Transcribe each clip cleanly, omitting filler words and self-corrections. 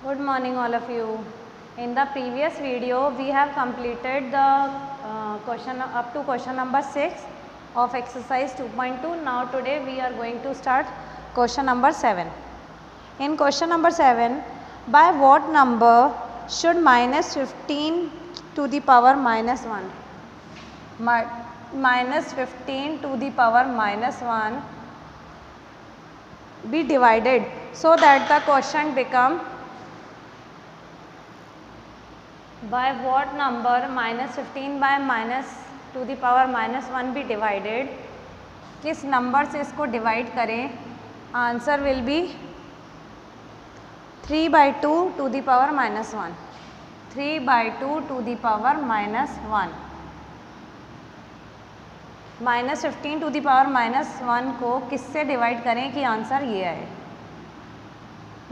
Good morning all of you. In the previous video we have completed the question up to question number 6 of exercise 2.2. Now today we are going to start question number 7. In question number 7, by what number should minus 15 to the power minus 1 minus 15 to the power minus 1 be divided so that the quotient become by what number minus 15 by minus to the power minus 1 be divided, किस number से इसको divide करें, answer will be 3 by 2 to the power minus 1, 3 by 2 to the power minus 1. Minus 15 to the power minus 1 को किससे divide करें कि answer ये आए.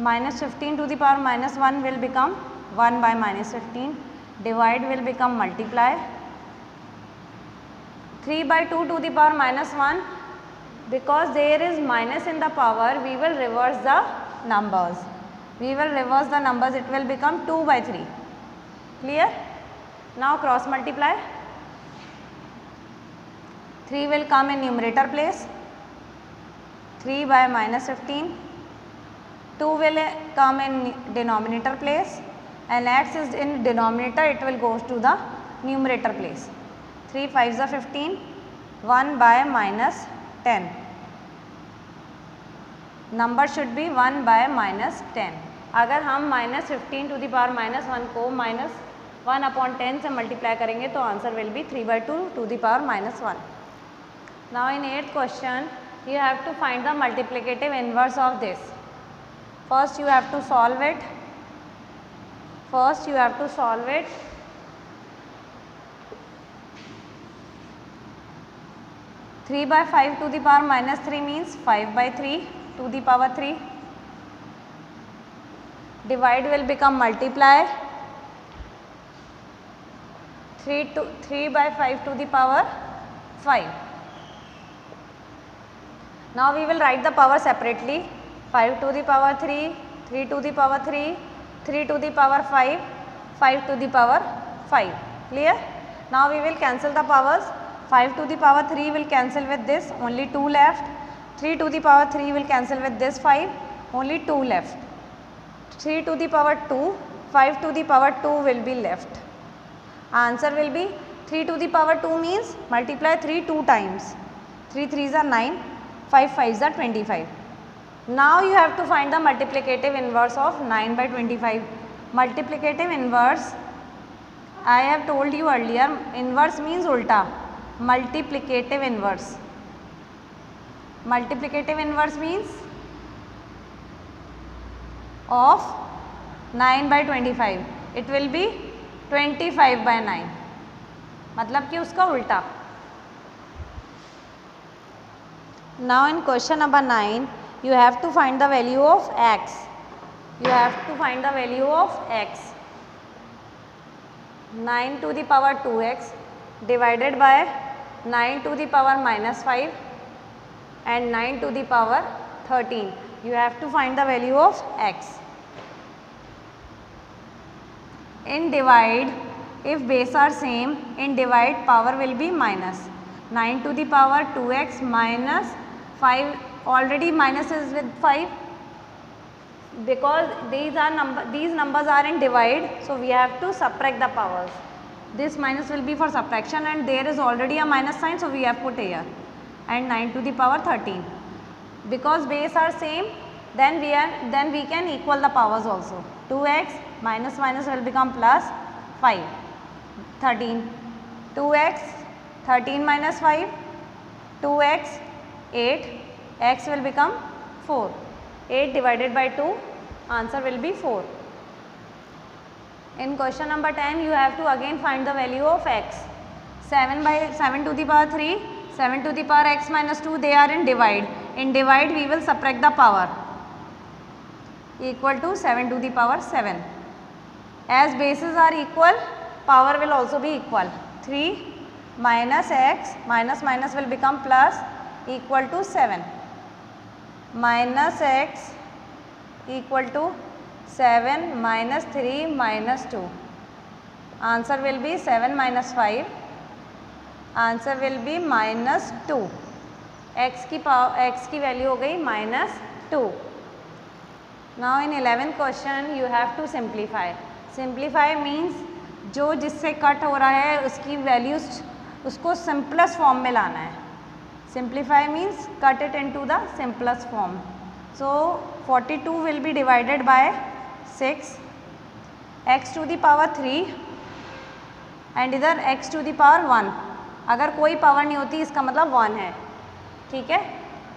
Minus 15 to the power minus 1 will become 1 by minus 15, divide will become multiply. 3 by 2 to the power minus 1, because there is minus in the power, we will reverse the numbers. We will reverse the numbers, it will become 2 by 3. Clear? Now cross multiply. 3 will come in numerator place, 3 by minus 15. 2 will come in denominator place, and x is in denominator, it will go to the numerator place. 3 5s are 15, 1 by minus 10. Number should be 1 by minus 10. अगर हम minus 15 to the power minus 1 को minus 1 upon 10 से multiply करेंगे तो answer will be 3 by 2 to the power minus 1. Now in 8th question, you have to find the multiplicative inverse of this. First you have to solve it. First you have to solve it. Three by 5 to the power minus 3 means 5 by 3 to the power 3. Divide will become multiply. 3 by 5 to the power 5. Now we will write the power separately. 5 to the power 3, 3 to the power 3, 3 to the power 5, 5 to the power 5. Clear? Now we will cancel the powers. 5 to the power 3 will cancel with this, only 2 left. 3 to the power 3 will cancel with this 5, only 2 left. 3 to the power 2, 5 to the power 2 will be left. Answer will be 3 to the power 2 means multiply 3 2 times. 3 3s are 9, 5 5s are 25. Now you have to find the multiplicative inverse of 9 by 25. Multiplicative inverse, I have told you earlier, inverse means ulta. Multiplicative inverse. Multiplicative inverse means of 9 by 25. It will be 25 by 9. मतलब कि उसका उल्टा. Now in question number 9, you have to find the value of x. You have to find the value of x. 9 to the power 2x divided by 9 to the power minus 5 and 9 to the power 13. You have to find the value of x. In divide, if base are same, in divide power will be minus. 9 to the power 2x minus 5, already minus is with 5, because these numbers are in divide, so we have to subtract the powers. This minus will be for subtraction and there is already a minus sign, so we have put here, and 9 to the power 13. Because base are same, then we can equal the powers also. 2x minus minus will become plus 5, 13. 2x, 13 minus 5, 2x, 8, x will become 4. 8 divided by 2, answer will be 4. In question number 10, you have to again find the value of x. 7 to the power 3, 7 to the power x minus 2, they are in divide. In divide, we will subtract the power, equal to 7 to the power 7. As bases are equal, power will also be equal. 3 minus x, minus minus will become plus, equal to 7. Minus x equal to 7 minus 3 minus 2. Answer will be 7 minus 5. Answer will be minus 2. x की value हो गई minus 2. Now in 11th question you have to simplify. Simplify means जो जिससे cut हो रहा है उसकी values उसको सिंपलेस्ट फॉर्म में लाना है. Simplify means cut it into the simplest form. So 42 will be divided by 6, x to the power 3 and इधर x to the power 1. अगर कोई पावर नहीं होती इसका मतलब 1 है. ठीक है,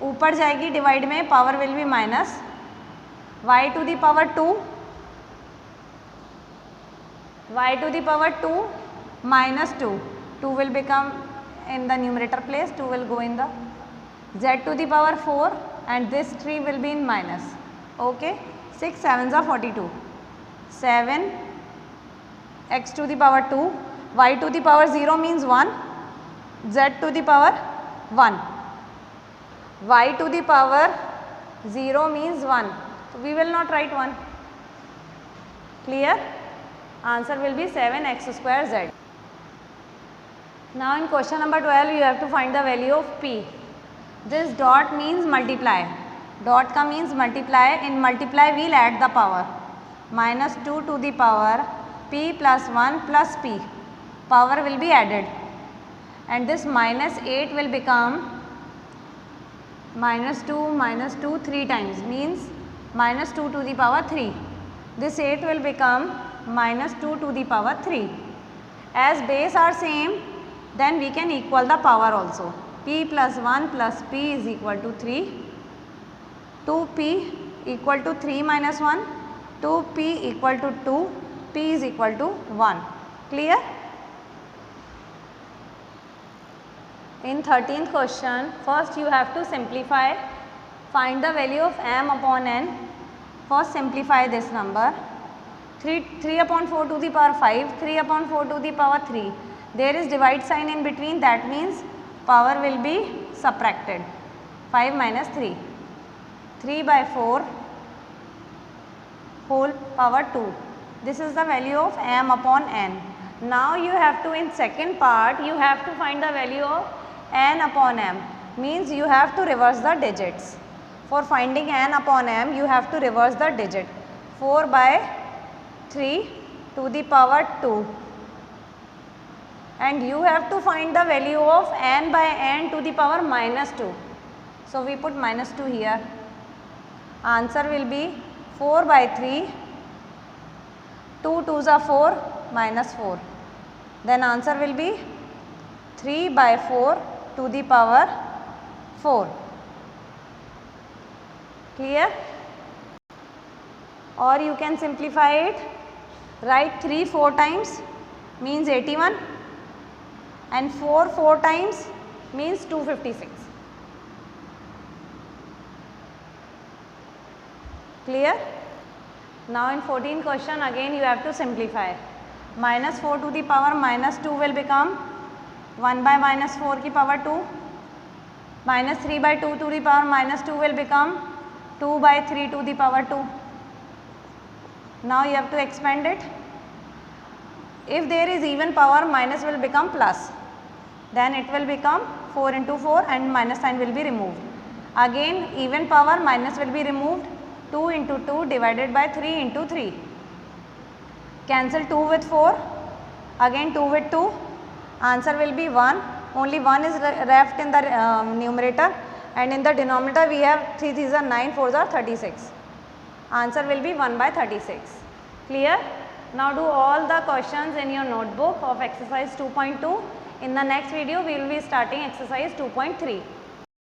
ऊपर जाएगी डिवाइड में, power will be minus. y to the power 2, y to the power 2 minus 2. 2 will become in the numerator place, 2 will go in the z to the power 4 and this 3 will be in minus. Okay, 6 7s are 42. 7 x to the power 2, y to the power 0 means 1, z to the power 1, y to the power 0 means 1. So we will not write 1. Clear? Answer will be 7x square z. Now in question number 12 you have to find the value of p. This dot means multiply. Dot का means multiply. In multiply we'll add the power. Minus 2 to the power p plus 1 plus p. Power will be added. And this minus 8 will become minus 2 3 times means minus 2 to the power 3. This 8 will become minus 2 to the power 3. As base are same, then we can equal the power also. P plus 1 plus p is equal to 3. 2p equal to 3 minus 1. 2p equal to 2. P is equal to 1. Clear? In 13th question, first you have to simplify. Find the value of m upon n. First simplify this number. 3 upon 4 to the power 5, 3 upon 4 to the power 3. There is divide sign in between, that means power will be subtracted. 5 minus 3. 3 by 4 whole power 2. This is the value of m upon n. Now you have to, in second part, you have to find the value of n upon m. Means you have to reverse the digits. For finding n upon m, you have to reverse the digit. 4 by 3 to the power 2. And you have to find the value of n by n to the power minus 2. So we put minus 2 here. Answer will be 4 by 3. 2 2s are 4 minus 4. Then answer will be 3 by 4 to the power 4. Clear? Or you can simplify it. Write 3 4 times means 81 and 4 4 times means 256. Clear? Now in 14th question again you have to simplify. Minus 4 to the power minus 2 will become 1 by minus 4 की power 2. Minus 3 by 2 to the power minus 2 will become 2 by 3 to the power 2. Now you have to expand it. If there is even power, minus will become plus. Then it will become 4 into 4 and minus sign will be removed. Again even power, minus will be removed. 2 into 2 divided by 3 into 3. Cancel 2 with 4. Again 2 with 2. Answer will be 1. Only 1 is left in the numerator. And in the denominator we have 3 3s are 9, 4s are 36. Answer will be 1 by 36. Clear? Now do all the questions in your notebook of exercise 2.2. In the next video we will be starting exercise 2.3.